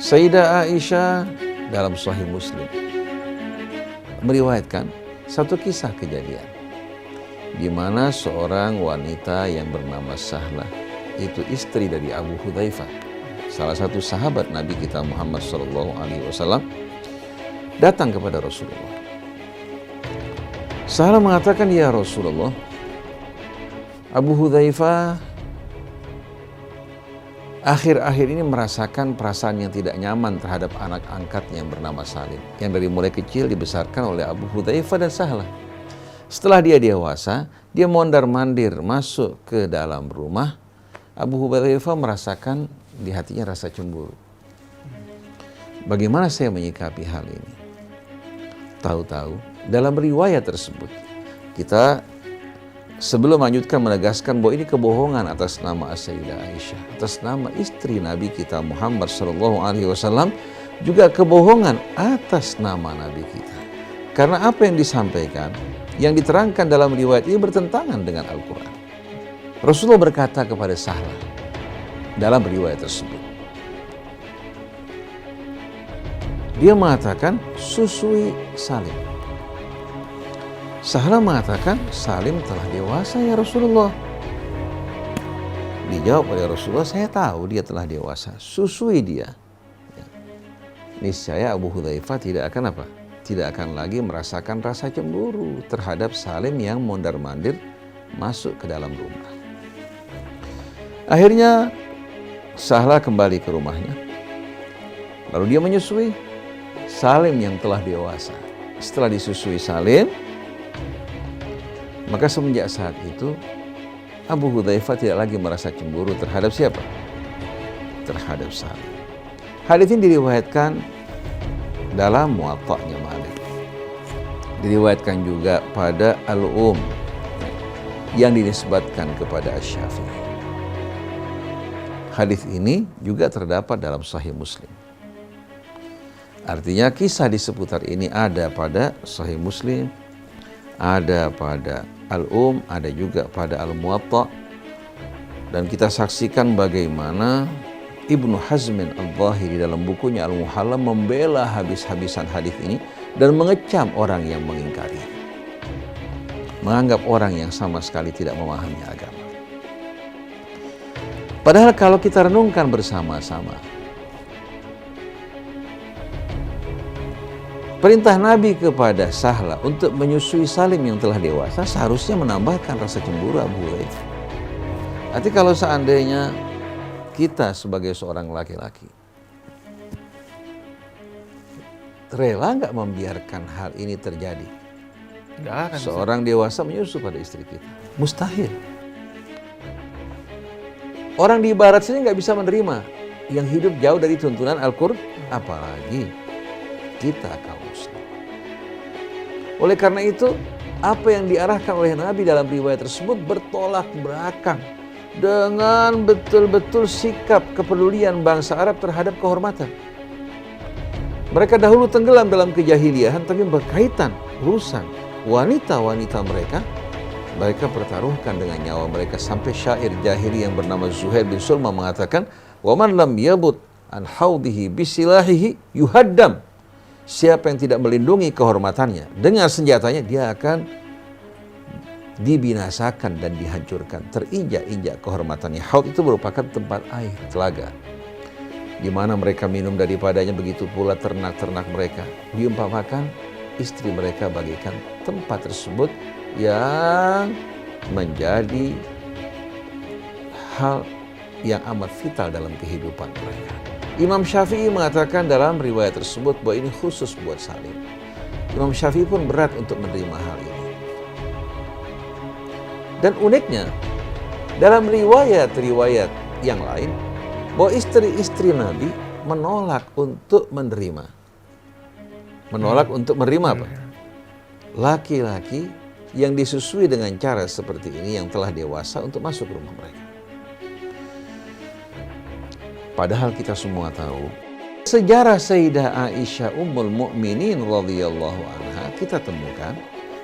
Sayyidah Aisyah dalam Sahih Muslim meriwayatkan satu kisah kejadian di mana seorang wanita yang bernama Sahlah, itu istri dari Abu Hudzaifah, salah satu sahabat Nabi kita Muhammad SAW, datang kepada Rasulullah. Sahlah mengatakan, "Ya Rasulullah, Abu Hudzaifah akhir-akhir ini merasakan perasaan yang tidak nyaman terhadap anak angkatnya yang bernama Salim, yang dari mulai kecil dibesarkan oleh Abu Hudzaifah dan Sahlah. Setelah dia dewasa, dia mondar-mandir masuk ke dalam rumah. Abu Hudzaifah merasakan di hatinya rasa cemburu. Bagaimana saya menyikapi hal ini?" Tahu-tahu dalam riwayat tersebut, kita sebelum melanjutkan menegaskan bahwa ini kebohongan atas nama Sayyidah Aisyah, atas nama istri Nabi kita Muhammad SAW, juga kebohongan atas nama Nabi kita. Karena apa yang disampaikan, yang diterangkan dalam riwayat ini bertentangan dengan Al-Quran. Rasulullah berkata kepada Sahlah dalam riwayat tersebut, dia mengatakan, "Susui Salim." Sahlah mengatakan, "Salim telah dewasa ya Rasulullah." Dijawab oleh Rasulullah, "Saya tahu dia telah dewasa, susui dia." Niscaya Abu Hudzaifah tidak akan apa? Tidak akan lagi merasakan rasa cemburu terhadap Salim yang mondar-mandir masuk ke dalam rumah. Akhirnya Sahlah kembali ke rumahnya. Lalu dia menyusui Salim yang telah dewasa. Setelah disusui Salim, maka semenjak saat itu Abu Hudzaifah tidak lagi merasa cemburu terhadap siapa? Terhadap Salim. Hadis ini diriwayatkan dalam Muwatta'nya Malik. Diriwayatkan juga pada Al-Um yang dinisbatkan kepada Asy-Syafi'i. Hadis ini juga terdapat dalam Sahih Muslim. Artinya kisah di seputar ini ada pada Sahih Muslim, ada pada Al-Um, ada juga pada Al-Muwatta'. Dan kita saksikan bagaimana Ibnu Hazmin Al-Zahiri dalam bukunya Al-Muhalla membela habis-habisan hadis ini dan mengecam orang yang mengingkari, menganggap orang yang sama sekali tidak memahami agama. Padahal kalau kita renungkan bersama-sama, perintah Nabi kepada Sahlah untuk menyusui Salim yang telah dewasa seharusnya menambahkan rasa cemburu Abu Hudzaifah. Nanti kalau seandainya kita sebagai seorang laki-laki rela nggak membiarkan hal ini terjadi? Nggak akan. Seorang dewasa menyusu pada istri kita, mustahil. Orang di barat sini nggak bisa menerima yang hidup jauh dari tuntunan Al-Qur'an, apalagi kita kaum muslim. Oleh karena itu, apa yang diarahkan oleh Nabi dalam riwayat tersebut bertolak belakang dengan betul-betul sikap kepedulian bangsa Arab terhadap kehormatan. Mereka dahulu tenggelam dalam kejahiliahan, tapi berkaitan urusan wanita-wanita mereka pertaruhkan dengan nyawa mereka, sampai syair jahili yang bernama Zuhair bin Sulma mengatakan, "Wa man lam yabut an haudihi bisilahihi yuhaddam." Siapa yang tidak melindungi kehormatannya dengan senjatanya, dia akan dibinasakan dan dihancurkan, terinjak-injak kehormatannya. Haud itu merupakan tempat air, telaga, di mana mereka minum daripadanya. Begitu pula ternak-ternak mereka. Diumpamakan istri mereka bagaikan tempat tersebut yang menjadi hal yang amat vital dalam kehidupan mereka. Imam Syafi'i mengatakan dalam riwayat tersebut bahwa ini khusus buat Salim. Imam Syafi'i pun berat untuk menerima hal ini. Dan uniknya, dalam riwayat-riwayat yang lain, bahwa istri-istri Nabi menolak untuk menerima. Menolak untuk menerima apa? Laki-laki yang disusui dengan cara seperti ini, yang telah dewasa, untuk masuk ke rumah mereka. Padahal kita semua tahu sejarah Sayyidah Aisyah Ummul Mukminin radhiyallahu anha, kita temukan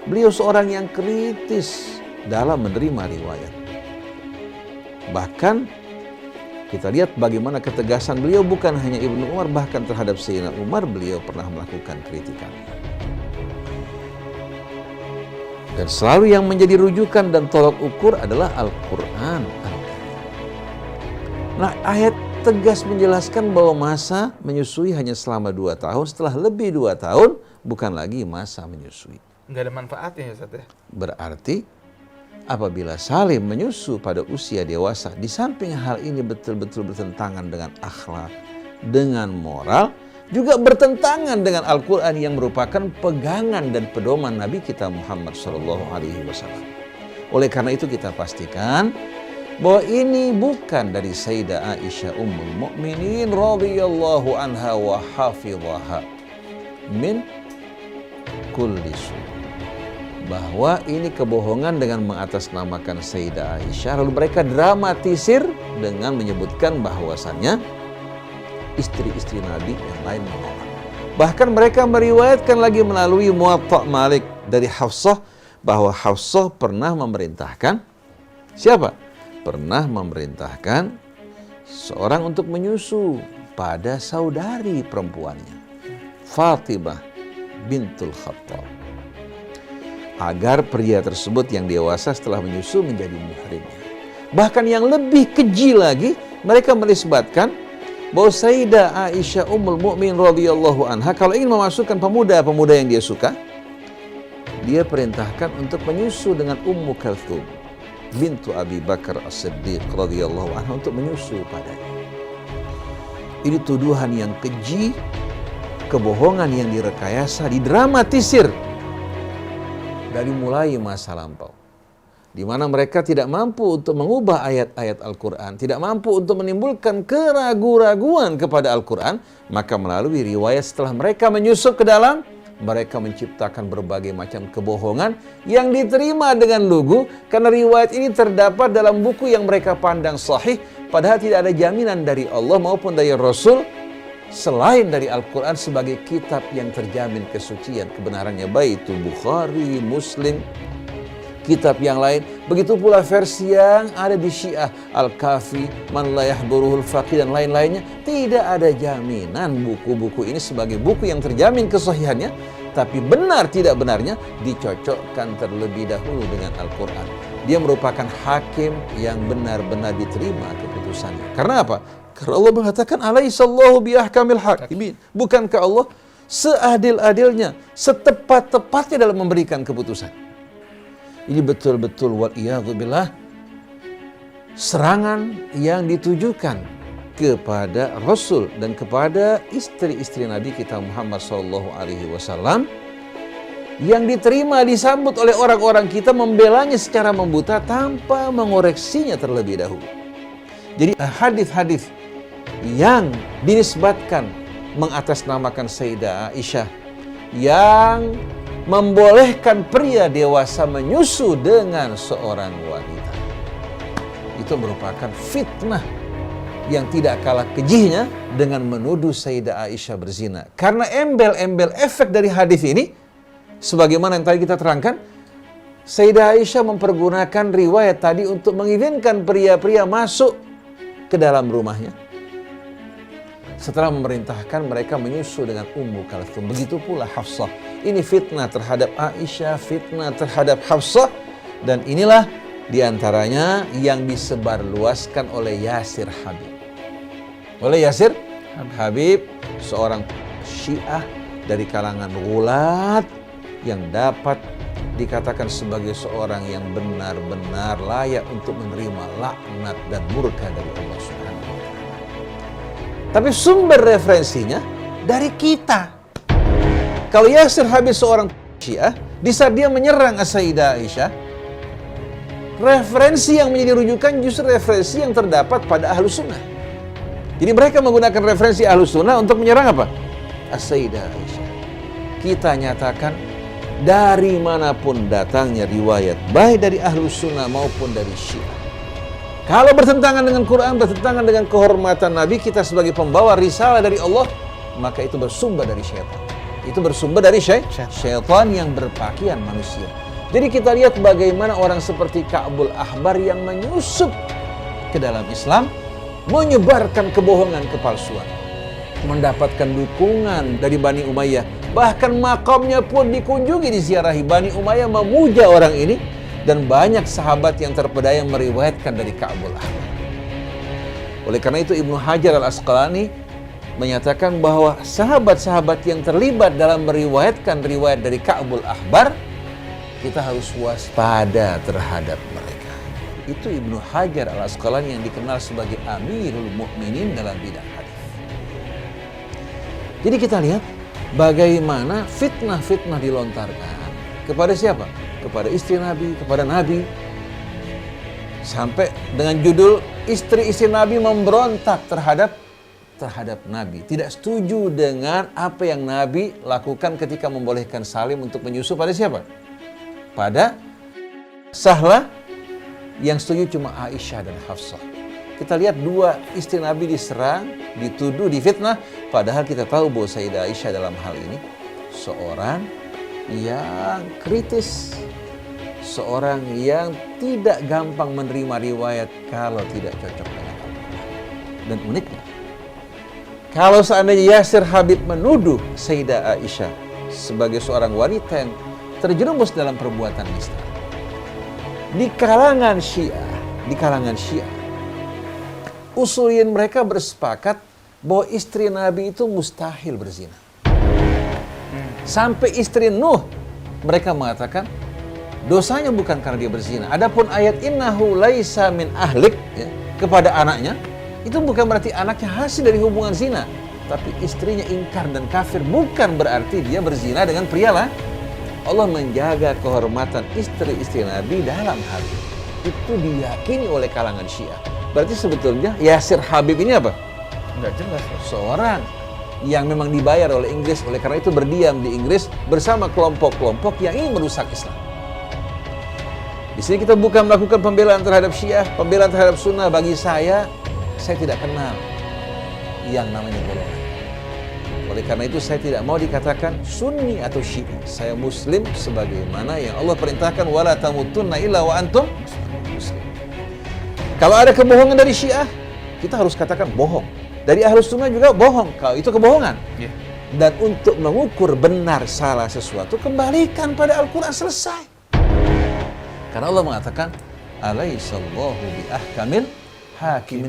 beliau seorang yang kritis dalam menerima riwayat. Bahkan Kita lihat bagaimana ketegasan beliau bukan hanya Ibnu Umar, bahkan terhadap Sayyidina Umar beliau pernah melakukan kritikan. Dan selalu yang menjadi rujukan dan tolak ukur adalah Al-Quran. Nah, ayat tegas menjelaskan bahwa masa menyusui hanya selama 2 tahun, setelah lebih 2 tahun bukan lagi masa menyusui. Nggak ada manfaatnya ya Ustaz ya? Berarti apabila Salim menyusu pada usia dewasa, di samping hal ini betul-betul bertentangan dengan akhlak, dengan moral, juga bertentangan dengan Al-Quran yang merupakan pegangan dan pedoman Nabi kita Muhammad SAW. Oleh karena itu kita pastikan bahwa ini bukan dari Sayyidah Aisyah Ummul Mukminin radhiyallahu anha wa hafidhaha min kulli su'. Bahwa ini kebohongan dengan mengatasnamakan Sayyidah Aisyah, lalu mereka dramatisir dengan menyebutkan bahwasannya istri-istri Nabi yang lain menolak. Bahkan mereka meriwayatkan lagi melalui Muwatta Malik dari Hafsah bahwa Hafsah pernah memerintahkan siapa? Pernah memerintahkan seorang untuk menyusu pada saudari perempuannya, Fatimah bintul Khattab, agar pria tersebut yang dewasa setelah menyusu menjadi muhrimnya. Bahkan yang lebih keji lagi, mereka menisbatkan bahwa Sayyidah Aisyah Ummul Mukminin radhiyallahu anha kalau ingin memasukkan pemuda-pemuda yang dia suka, dia perintahkan untuk menyusu dengan Ummu Kalthum bintu Abi Bakar As-Siddiq radhiyallahu anha untuk menyusu padanya. Ini tuduhan yang keji, kebohongan yang direkayasa, didramatisir dari mulai masa lampau, di mana mereka tidak mampu untuk mengubah ayat-ayat Al-Quran, tidak mampu untuk menimbulkan keraguan-raguan kepada Al-Quran, maka melalui riwayat setelah mereka menyusup ke dalam, mereka menciptakan berbagai macam kebohongan yang diterima dengan lugu, karena riwayat ini terdapat dalam buku yang mereka pandang sahih, padahal tidak ada jaminan dari Allah maupun dari Rasul selain dari Al-Quran sebagai kitab yang terjamin kesucian kebenarannya, baik itu Bukhari, Muslim, kitab yang lain. Begitu pula versi yang ada di Syiah, Al-Kafi, Man la yahduruhul faqih dan lain-lainnya. Tidak ada jaminan buku-buku ini sebagai buku yang terjamin kesahihannya, tapi benar tidak benarnya dicocokkan terlebih dahulu dengan Al-Quran. Dia merupakan hakim yang benar-benar diterima keputusannya. Karena apa? Karena Allah mengatakan alaihissallahu biahkamil hakimin. Bukankah Allah seadil-adilnya, setepat-tepatnya dalam memberikan keputusan? Ini betul-betul wal'iyadzubillah serangan yang ditujukan kepada Rasul dan kepada istri-istri Nabi kita Muhammad SAW, yang diterima, disambut oleh orang-orang kita, membelanya secara membuta tanpa mengoreksinya terlebih dahulu. Jadi hadis-hadis yang dinisbatkan mengatasnamakan Sayyidah Aisyah yang membolehkan pria dewasa menyusu dengan seorang wanita, itu merupakan fitnah yang tidak kalah kejihnya dengan menuduh Sayyidah Aisyah berzina. Karena embel-embel efek dari hadis ini, sebagaimana yang tadi kita terangkan, Sayyidah Aisyah mempergunakan riwayat tadi untuk mengizinkan pria-pria masuk ke dalam rumahnya setelah memerintahkan mereka menyusu dengan Ummu Kalthum. Begitu pula Hafsah. Ini fitnah terhadap Aisyah, fitnah terhadap Hafsah, dan inilah diantaranya yang disebarluaskan oleh Yasir Habib. Oleh Yasir Habib, seorang Syiah dari kalangan gulat yang dapat dikatakan sebagai seorang yang benar-benar layak untuk menerima laknat dan murka dari Allah Subhanahu wa Ta'ala. Tapi sumber referensinya dari kita. Kalau Yasir Habib seorang Syiah, di saat dia menyerang Sayyidah Aisyah, referensi yang menjadi rujukan justru referensi yang terdapat pada Ahlus Sunnah. Jadi mereka menggunakan referensi Ahlus Sunnah untuk menyerang apa? Sayyidah Aisyah. Kita nyatakan dari manapun datangnya riwayat, baik dari Ahlus Sunnah maupun dari Syiah, kalau bertentangan dengan Quran, bertentangan dengan kehormatan Nabi kita sebagai pembawa risalah dari Allah, maka itu bersumber dari syaitan. Itu bersumber dari syaitan yang berpakaian manusia. Jadi kita lihat bagaimana orang seperti Ka'bul Ahbar yang menyusup ke dalam Islam menyebarkan kebohongan, kepalsuan, mendapatkan dukungan dari Bani Umayyah. Bahkan makamnya pun dikunjungi, diziarahi. Bani Umayyah memuja orang ini, dan banyak sahabat yang terpedaya meriwayatkan dari Ka'bul Ahbar. Oleh karena itu Ibnu Hajar Al-Asqalani menyatakan bahwa sahabat-sahabat yang terlibat dalam meriwayatkan riwayat dari Ka'bul Ahbar, kita harus waspada terhadap mereka. Itu Ibnu Hajar Al-Asqalani yang dikenal sebagai Amirul Mukminin dalam bidang hadis. Jadi kita lihat bagaimana fitnah-fitnah dilontarkan kepada siapa? Kepada istri Nabi, kepada Nabi. Sampai dengan judul istri-istri Nabi memberontak terhadap Nabi. Tidak setuju dengan apa yang Nabi lakukan ketika membolehkan Salim untuk menyusu pada siapa? Pada Sahlah. Yang setuju cuma Aisyah dan Hafsah. Kita lihat dua istri Nabi diserang, dituduh, difitnah. Padahal kita tahu bahwa Sayyidah Aisyah dalam hal ini seorang yang kritis. Seorang yang tidak gampang menerima riwayat kalau tidak cocok dengan Al-Quran. Dan uniknya, kalau seandainya Yasir Habib menuduh Sayyidah Aisyah sebagai seorang wanita yang terjerumus dalam perbuatan nista, di kalangan Syiah, usuliyin mereka bersepakat bahwa istri Nabi itu mustahil berzina. Sampai istri Nuh, mereka mengatakan dosanya bukan karena dia berzina. Adapun ayat innahu laisa min ahlik, ya, kepada anaknya, itu bukan berarti anaknya hasil dari hubungan zina. Tapi istrinya ingkar dan kafir bukan berarti dia berzina dengan pria lah. Allah menjaga kehormatan istri-istri Nabi dalam hal ini. Itu diyakini oleh kalangan Syiah. Berarti sebetulnya Yasir Habib ini apa? Enggak jelas. Seorang yang memang dibayar oleh Inggris, oleh karena itu berdiam di Inggris bersama kelompok-kelompok yang ingin merusak Islam. Di sini kita bukan melakukan pembelaan terhadap Syiah, pembelaan terhadap Sunnah. Bagi saya tidak kenal yang namanya golongan. Oleh karena itu saya tidak mau dikatakan Sunni atau Syi'i. Saya Muslim sebagaimana yang Allah perintahkan, wala tamutunna illa wa antum muslim. Kalau ada kebohongan dari Syiah, kita harus katakan bohong. Dari Ahlus Sunnah juga bohong, kalau itu kebohongan. Yeah. Dan untuk mengukur benar salah sesuatu, kembalikan pada Al-Quran, selesai. Karena Allah mengatakan, alaihissallahu bi ahkamil hakimin.